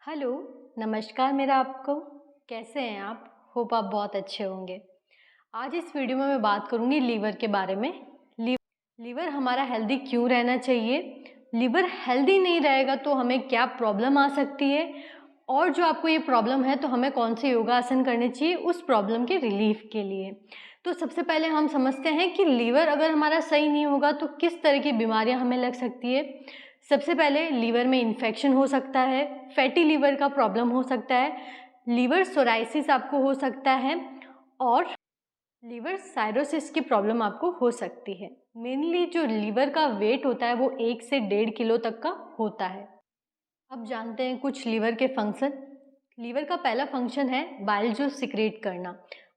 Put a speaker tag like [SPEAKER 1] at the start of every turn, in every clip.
[SPEAKER 1] Hello, नमस्कार मेरा आपको। कैसे हैं आप? होप आप बहुत अच्छे होंगे। आज इस वीडियो में मैं बात करूंगी लीवर के बारे में। लीवर हमारा हेल्दी क्यों रहना चाहिए, लीवर हेल्दी नहीं रहेगा तो हमें क्या प्रॉब्लम आ सकती है, और जो आपको ये प्रॉब्लम है तो हमें कौन से योगासन करने चाहिए उस प्रॉब्लम के रिलीफ के लिए। तो सबसे पहले हम समझते हैं कि लीवर अगर हमारा सही नहीं होगा तो किस तरह की बीमारियां हमें लग सकती है। सबसे पहले लीवर में इन्फेक्शन हो सकता है, फैटी लीवर का प्रॉब्लम हो सकता है, लीवर सोराइसिस आपको हो सकता है, और लीवर साइरोसिस की प्रॉब्लम आपको हो सकती है। मेनली जो लीवर का वेट होता है वो 1 से 1.5 किलो तक का होता है। अब जानते हैं कुछ लीवर के फंक्शन। लीवर का पहला फंक्शन है बाइल जूस सिक्रेट करना।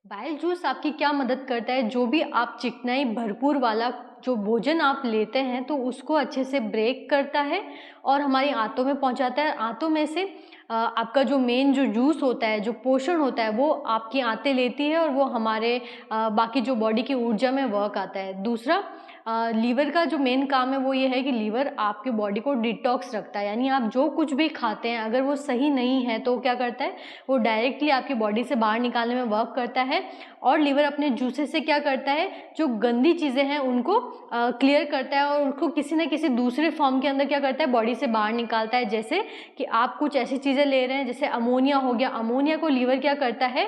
[SPEAKER 1] बाइल जूस आपकी क्या मदद करता है, जो भी आप चिकनाई भरपूर वाला जो भोजन आप लेते हैं तो उसको अच्छे से ब्रेक करता है और हमारी आंतों में पहुंचाता है। आंतों में से आपका जो मेन जो जूस होता है, जो पोषण होता है, वो आपकी आंतें लेती है और वो हमारे बाकी जो बॉडी की ऊर्जा में वर्क आता है। दूसरा, लीवर का जो मेन काम है वो ये है कि लीवर आपकी बॉडी को डिटॉक्स रखता है, यानी आप जो कुछ भी खाते हैं अगर वो सही नहीं है तो क्या करता है, वो डायरेक्टली आपकी बॉडी से बाहर निकालने में वर्क करता है। और लीवर अपने जूसेस से क्या करता है, जो गंदी चीज़ें हैं उनको क्लियर करता है और उनको किसी न किसी दूसरे फॉर्म के अंदर क्या करता है, बॉडी से बाहर निकालता है। जैसे कि आप कुछ ऐसी चीज़ें ले रहे हैं जैसे अमोनिया हो गया, अमोनिया को लीवर क्या करता है,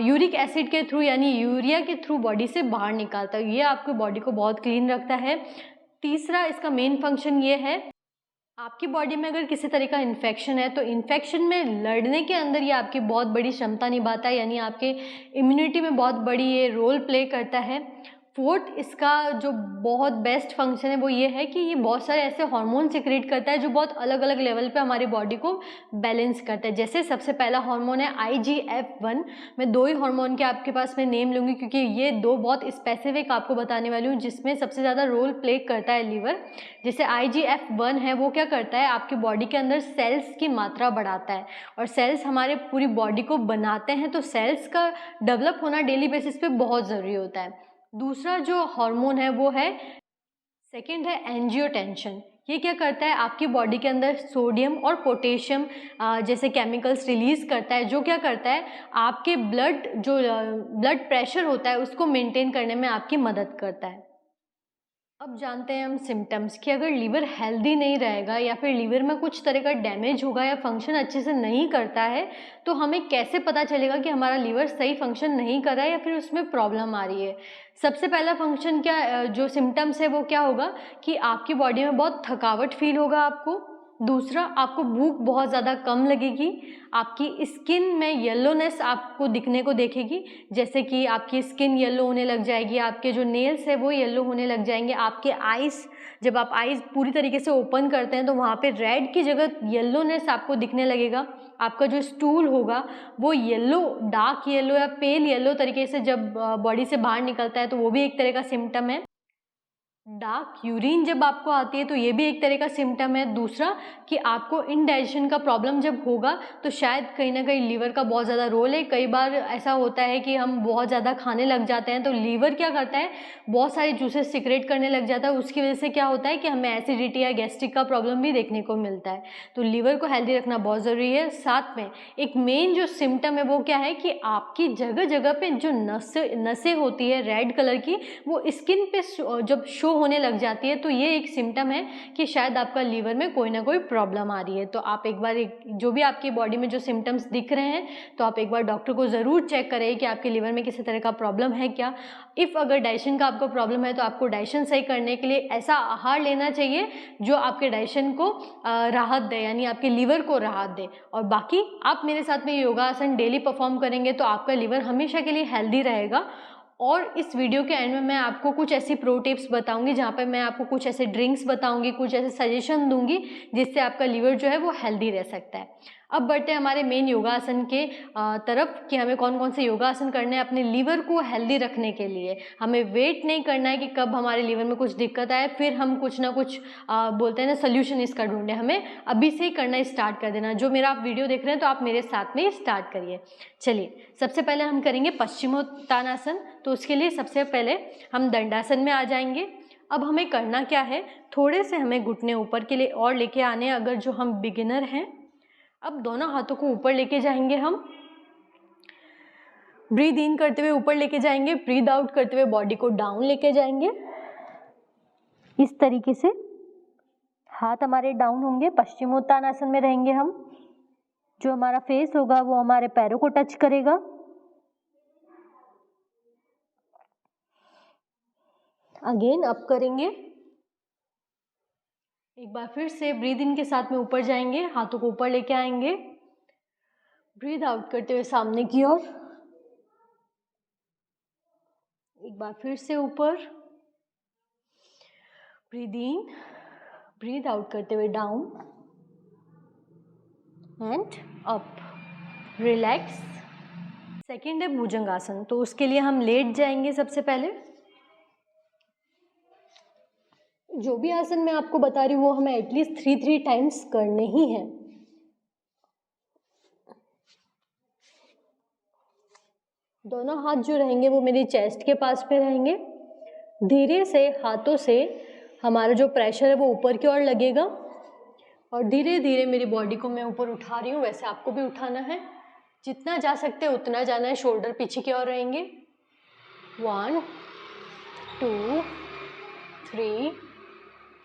[SPEAKER 1] यूरिक एसिड के थ्रू यानी यूरिया के थ्रू बॉडी से बाहर निकालता है। ये आपकी बॉडी को बहुत क्लीन रखता है। तीसरा, इसका मेन फंक्शन ये है, आपकी बॉडी में अगर किसी तरह का इन्फेक्शन है तो इन्फेक्शन में लड़ने के अंदर ये आपकी बहुत बड़ी क्षमता निभाता है, यानी आपके इम्यूनिटी में बहुत बड़ी ये रोल प्ले करता है। फोर्थ, इसका जो बहुत बेस्ट फंक्शन है वो ये है कि ये बहुत सारे ऐसे हार्मोन सिक्रेट करता है जो बहुत अलग अलग लेवल पे हमारी बॉडी को बैलेंस करता है। जैसे सबसे पहला हार्मोन है IGF-1। मैं 2 ही हार्मोन के आपके पास मैं नेम लूँगी क्योंकि ये 2 बहुत स्पेसिफिक आपको बताने वाली हूँ जिसमें सबसे ज़्यादा रोल प्ले करता है लीवर। जैसे IGF-1 है, वो क्या करता है, आपकी बॉडी के अंदर सेल्स की मात्रा बढ़ाता है और सेल्स हमारे पूरी बॉडी को बनाते हैं, तो सेल्स का डेवलप होना डेली बेसिस पे बहुत ज़रूरी होता है। दूसरा जो हार्मोन है वो है, सेकंड है एंजियोटेंशन। ये क्या करता है, आपकी बॉडी के अंदर सोडियम और पोटेशियम जैसे केमिकल्स रिलीज करता है, जो क्या करता है, आपके ब्लड प्रेशर होता है उसको मेंटेन करने में आपकी मदद करता है। अब जानते हैं हम सिम्टम्स कि अगर लीवर हेल्दी नहीं रहेगा या फिर लीवर में कुछ तरह का डैमेज होगा या फंक्शन अच्छे से नहीं करता है तो हमें कैसे पता चलेगा कि हमारा लीवर सही फंक्शन नहीं कर रहा है या फिर उसमें प्रॉब्लम आ रही है। सबसे पहला फंक्शन क्या, जो सिम्टम्स है वो क्या होगा कि आपकी बॉडी में बहुत थकावट फील होगा आपको। दूसरा, आपको भूख बहुत ज़्यादा कम लगेगी, आपकी स्किन में येलोनेस आपको दिखने को देखेगी, जैसे कि आपकी स्किन येलो होने लग जाएगी, आपके जो नेल्स है वो येलो होने लग जाएंगे, आपके आइज़, जब आप आइज़ पूरी तरीके से ओपन करते हैं तो वहाँ पे रेड की जगह येलोनेस आपको दिखने लगेगा। आपका जो स्टूल होगा वो येलो, डार्क येलो या पेल येलो तरीके से जब बॉडी से बाहर निकलता है तो वो भी एक तरह का सिम्टम है। डार्क यूरिन जब आपको आती है तो ये भी एक तरह का सिम्टम है। दूसरा कि आपको इनडाइजेशन का प्रॉब्लम जब होगा तो शायद कहीं ना कहीं लीवर का बहुत ज़्यादा रोल है। कई बार ऐसा होता है कि हम बहुत ज़्यादा खाने लग जाते हैं तो लीवर क्या करता है, बहुत सारे जूसेस सिक्रेट करने लग जाता है, उसकी वजह से क्या होता है कि हमें एसिडिटी या गैस्ट्रिक का प्रॉब्लम भी देखने को मिलता है। तो लीवर को हेल्दी रखना बहुत ज़रूरी है। साथ में एक मेन जो सिम्टम है वो क्या है कि आपकी जगह जगह पे जो नसें होती है रेड कलर की, वो स्किन पे जब शो होने लग जाती है तो ये एक सिम्टम है कि शायद आपका लीवर में कोई ना कोई प्रॉब्लम आ रही है। तो आप एक बार जो भी आपकी बॉडी में जो सिम्टम्स दिख रहे हैं तो आप एक बार डॉक्टर को ज़रूर चेक करें कि आपके लीवर में किसी तरह का प्रॉब्लम है क्या। इफ़ अगर डाइजेशन का आपको प्रॉब्लम है तो आपको डाइजेशन सही करने के लिए ऐसा आहार लेना चाहिए जो आपके डाइजेशन को राहत दे, यानी आपके लीवर को राहत दे। और बाकी आप मेरे साथ में योगासन डेली परफॉर्म करेंगे तो आपका लीवर हमेशा के लिए हेल्दी रहेगा। और इस वीडियो के एंड में मैं आपको कुछ ऐसी प्रो टिप्स बताऊंगी जहाँ पे मैं आपको कुछ ऐसे ड्रिंक्स बताऊंगी, कुछ ऐसे सजेशन दूंगी जिससे आपका लीवर जो है वो हेल्दी रह सकता है। अब बढ़ते हैं हमारे मेन योगासन के तरफ कि हमें कौन कौन से योगासन करने हैं अपने लीवर को हेल्दी रखने के लिए। हमें वेट नहीं करना है कि कब हमारे लीवर में कुछ दिक्कत आए फिर हम कुछ ना कुछ बोलते हैं ना सोल्यूशन इसका ढूंढे। हमें अभी से ही करना स्टार्ट कर देना। जो मेरा आप वीडियो देख रहे हैं तो आप मेरे साथ में स्टार्ट करिए। चलिए, सबसे पहले हम करेंगे पश्चिमोत्तानासन। तो उसके लिए सबसे पहले हम दंडासन में आ जाएंगे। अब हमें करना क्या है, थोड़े से हमें घुटने ऊपर के लिए और लेके आने। अगर जो हम बिगिनर हैं, अब दोनों हाथों को ऊपर लेके जाएंगे हम। ब्रीद इन करते हुए ऊपर लेके जाएंगे, ब्रीद आउट करते हुए बॉडी को डाउन लेके जाएंगे। इस तरीके से हाथ हमारे डाउन होंगे, पश्चिमोत्तानासन में रहेंगे हम। जो हमारा फेस होगा वो हमारे पैरों को टच करेगा। अगेन अप करेंगे। एक बार फिर से ब्रीद इन के साथ में ऊपर जाएंगे, हाथों को ऊपर लेके आएंगे। ब्रीद आउट करते हुए सामने की ओर। एक बार फिर से ऊपर। ब्रीद इन, ब्रीद आउट करते हुए down and up. Relax. Second है भुजंगासन, तो उसके लिए हम लेट जाएंगे। सबसे पहले जो भी आसन मैं आपको बता रही हूँ वो हमें एटलीस्ट 3 टाइम्स करने ही हैं। दोनों हाथ जो रहेंगे वो मेरी चेस्ट के पास पे रहेंगे। धीरे से हाथों से हमारा जो प्रेशर है वो ऊपर की ओर लगेगा और धीरे धीरे मेरी बॉडी को मैं ऊपर उठा रही हूँ, वैसे आपको भी उठाना है। जितना जा सकते हैं उतना जाना है। शोल्डर पीछे की ओर रहेंगे। 1 2 3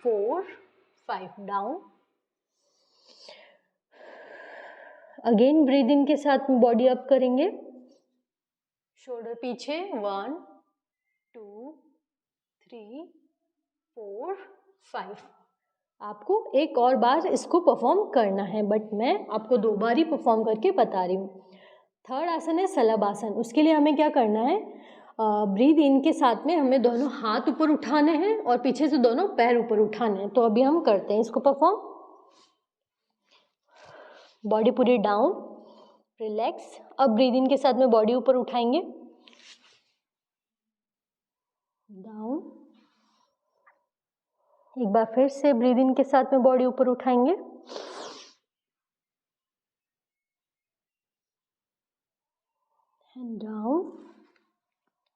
[SPEAKER 1] 4 5 डाउन। अगेन ब्रीद इन के साथ में बॉडी अप करेंगे। शोल्डर पीछे। 1 2 3 4 5। आपको एक और बार इसको परफॉर्म करना है, बट मैं आपको 2 बार ही परफॉर्म करके बता रही हूँ। थर्ड आसन है सलभ आसन। उसके लिए हमें क्या करना है, ब्रीद इन के साथ में हमें दोनों हाथ ऊपर उठाने हैं और पीछे से दोनों पैर ऊपर उठाने हैं। तो अभी हम करते हैं इसको परफॉर्म। बॉडी पूरी डाउन, रिलैक्स। अब ब्रीद इन के साथ में बॉडी ऊपर उठाएंगे, डाउन। एक बार फिर से ब्रीद इन के साथ में बॉडी ऊपर उठाएंगे, एंड डाउन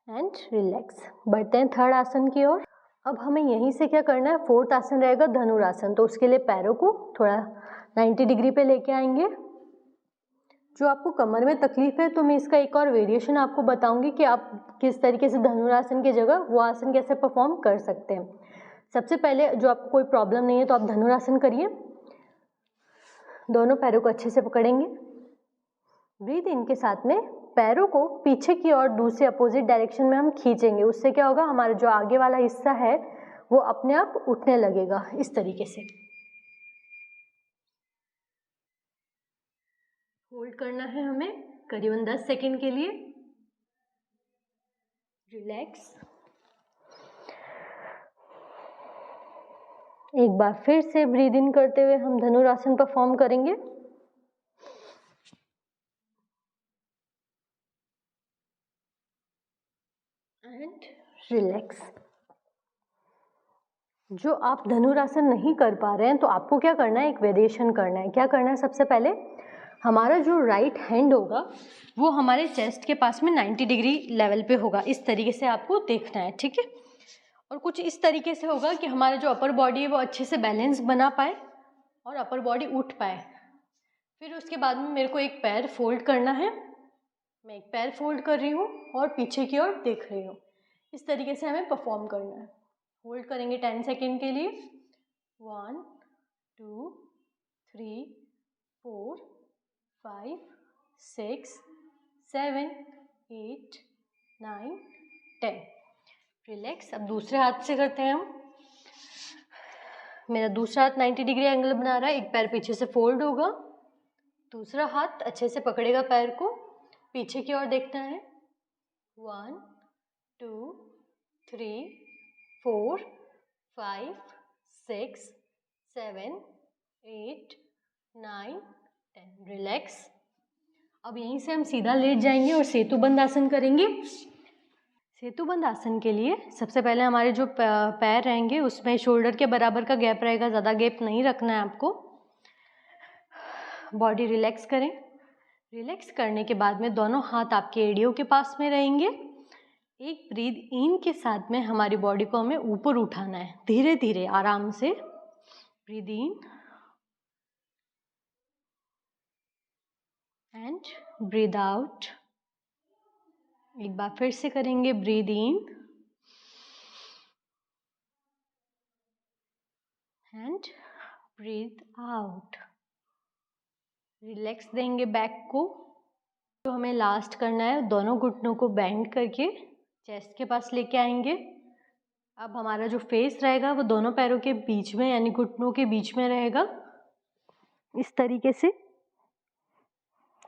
[SPEAKER 1] एंड रिलैक्स। बढ़ते हैं थर्ड आसन की ओर। अब हमें यहीं से क्या करना है, फोर्थ आसन रहेगा धनुरासन। तो उसके लिए पैरों को थोड़ा 90 डिग्री पे लेके आएंगे। जो आपको कमर में तकलीफ है तो मैं इसका एक और वेरिएशन आपको बताऊंगी कि आप किस तरीके से धनुरासन की जगह वो आसन कैसे परफॉर्म कर सकते हैं। सबसे पहले जो आपको कोई प्रॉब्लम नहीं है तो आप धनुरासन करिए। दोनों पैरों को अच्छे से पकड़ेंगे। ब्रीद इन के साथ में पैरों को पीछे की ओर दूसरे अपोजिट डायरेक्शन में हम खींचेंगे। उससे क्या होगा, हमारा जो आगे वाला हिस्सा है वो अपने आप उठने लगेगा। इस तरीके से होल्ड करना है हमें करीबन 10 सेकेंड के लिए। रिलैक्स। एक बार फिर से ब्रीद इन करते हुए हम धनुरासन परफॉर्म करेंगे, एंड रिलैक्स। जो आप धनुरासन नहीं कर पा रहे हैं तो आपको क्या करना है, एक वेरिएशन करना है। क्या करना है, सबसे पहले हमारा जो राइट हैंड होगा वो हमारे चेस्ट के पास में 90 डिग्री लेवल पे होगा। इस तरीके से आपको देखना है, ठीक है। और कुछ इस तरीके से होगा कि हमारा जो अपर बॉडी है वो अच्छे से बैलेंस बना पाए और अपर बॉडी उठ पाए। फिर उसके बाद में मेरे को एक पैर फोल्ड करना है। मैं एक पैर फोल्ड कर रही हूँ और पीछे की ओर देख रही हूँ। इस तरीके से हमें परफॉर्म करना है। होल्ड करेंगे 10 सेकेंड के लिए। 1 2 3 4 5 6 7 8 9 10। रिलैक्स। अब दूसरे हाथ से करते हैं हम। मेरा दूसरा हाथ 90 डिग्री एंगल बना रहा है। एक पैर पीछे से फोल्ड होगा, दूसरा हाथ अच्छे से पकड़ेगा पैर को, पीछे की ओर देखना है। 1 2 3 4 5 6 7 8 9 10। रिलैक्स। अब यहीं से हम सीधा लेट जाएंगे और सेतुबंध आसन करेंगे। सेतुबंध आसन के लिए सबसे पहले हमारे जो पैर रहेंगे उसमें शोल्डर के बराबर का गैप रहेगा, ज़्यादा गैप नहीं रखना है आपको। बॉडी रिलैक्स करें। रिलैक्स करने के बाद में दोनों हाथ आपके एड़ियों के पास में रहेंगे। एक ब्रीद इन के साथ में हमारी बॉडी को हमें ऊपर उठाना है, धीरे धीरे आराम से। Breathe in, and breathe out. एक बार फिर से करेंगे, breathe in and breathe out. Relax देंगे बैक को। तो हमें लास्ट करना है, दोनों घुटनों को बेंड करके चेस्ट के पास लेके आएंगे। अब हमारा जो फेस रहेगा वो दोनों पैरों के बीच में यानी घुटनों के बीच में रहेगा। इस तरीके से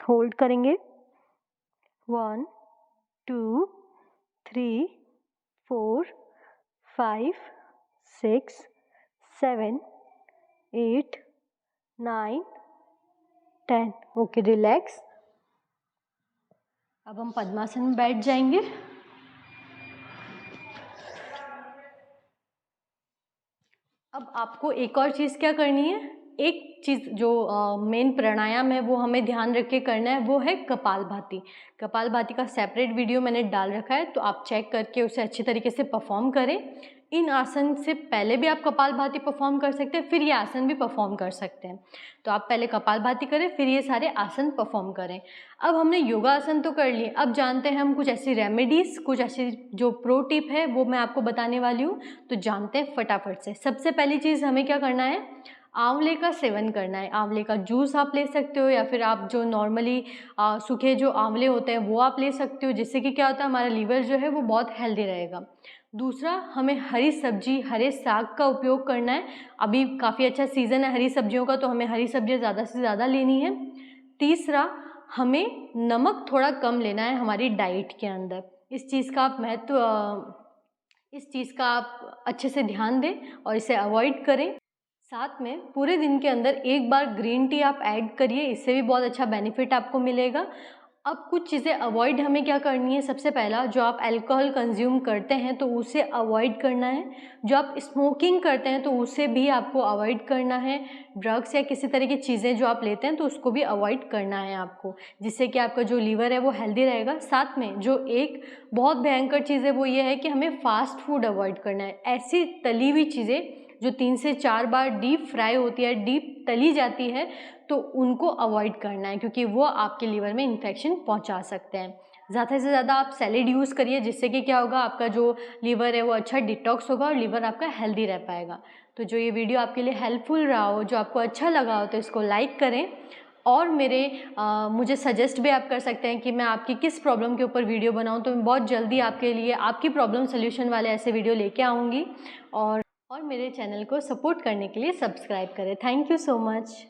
[SPEAKER 1] होल्ड करेंगे। 1 2 3 4 5 6 7 8 9 10। Okay, relax. अब हम पद्मासन में बैठ जाएंगे। अब आपको एक और चीज़ क्या करनी है, एक चीज़ जो मेन प्राणायाम है वो हमें ध्यान रख के करना है, वो है कपालभाति। कपालभाति का सेपरेट वीडियो मैंने डाल रखा है, तो आप चेक करके उसे अच्छी तरीके से परफॉर्म करें। इन आसन से पहले भी आप कपालभाति परफॉर्म कर सकते हैं, फिर ये आसन भी परफॉर्म कर सकते हैं। तो आप पहले कपालभाति करें, फिर ये सारे आसन परफॉर्म करें। अब हमने योगासन तो कर लिए, अब जानते हैं हम कुछ ऐसी रेमेडीज़, कुछ ऐसी जो प्रो टिप है वो मैं आपको बताने वाली हूँ। तो जानते हैं फटाफट से। सबसे पहली चीज़ हमें क्या करना है, आंवले का सेवन करना है। आंवले का जूस आप ले सकते हो, या फिर आप जो नॉर्मली सूखे जो आंवले होते हैं वो आप ले सकते हो, जिससे कि क्या होता है, हमारा लीवर जो है वो बहुत हेल्दी रहेगा। दूसरा, हमें हरी सब्जी, हरे साग का उपयोग करना है। अभी काफ़ी अच्छा सीज़न है हरी सब्जियों का, तो हमें हरी सब्जियाँ ज़्यादा से ज़्यादा लेनी है। तीसरा, हमें नमक थोड़ा कम लेना है हमारी डाइट के अंदर। इस चीज़ का आप अच्छे से ध्यान दें और इसे अवॉइड करें। साथ में पूरे दिन के अंदर एक बार ग्रीन टी आप ऐड करिए, इससे भी बहुत अच्छा बेनिफिट आपको मिलेगा। अब कुछ चीज़ें अवॉइड हमें क्या करनी है, सबसे पहला, जो आप अल्कोहल कंज्यूम करते हैं तो उसे अवॉइड करना है। जो आप स्मोकिंग करते हैं तो उसे भी आपको अवॉइड करना है। ड्रग्स या किसी तरह की चीज़ें जो आप लेते हैं तो उसको भी अवॉइड करना है आपको, जिससे कि आपका जो लीवर है वो हेल्दी रहेगा। साथ में जो एक बहुत भयंकर चीज़ है वो ये है कि हमें फास्ट फूड अवॉइड करना है। ऐसी तली हुई चीज़ें जो 3 से 4 बार डीप फ्राई होती है, डीप तली जाती है, तो उनको अवॉइड करना है, क्योंकि वो आपके लीवर में इन्फेक्शन पहुंचा सकते हैं। ज़्यादा से ज़्यादा आप सैलेड यूज़ करिए, जिससे कि क्या होगा, आपका जो लीवर है वो अच्छा डिटॉक्स होगा और लीवर आपका हेल्दी रह पाएगा। तो जो ये वीडियो आपके लिए हेल्पफुल रहा हो, जो आपको अच्छा लगा हो, तो इसको लाइक करें। और मुझे सजेस्ट भी आप कर सकते हैं कि मैं आपकी किस प्रॉब्लम के ऊपर वीडियो बनाऊं, तो मैं बहुत जल्दी आपके लिए आपकी प्रॉब्लम सोल्यूशन वाले ऐसे वीडियो लेके आऊँगी। और मेरे चैनल को सपोर्ट करने के लिए सब्सक्राइब करें। Thank you so much.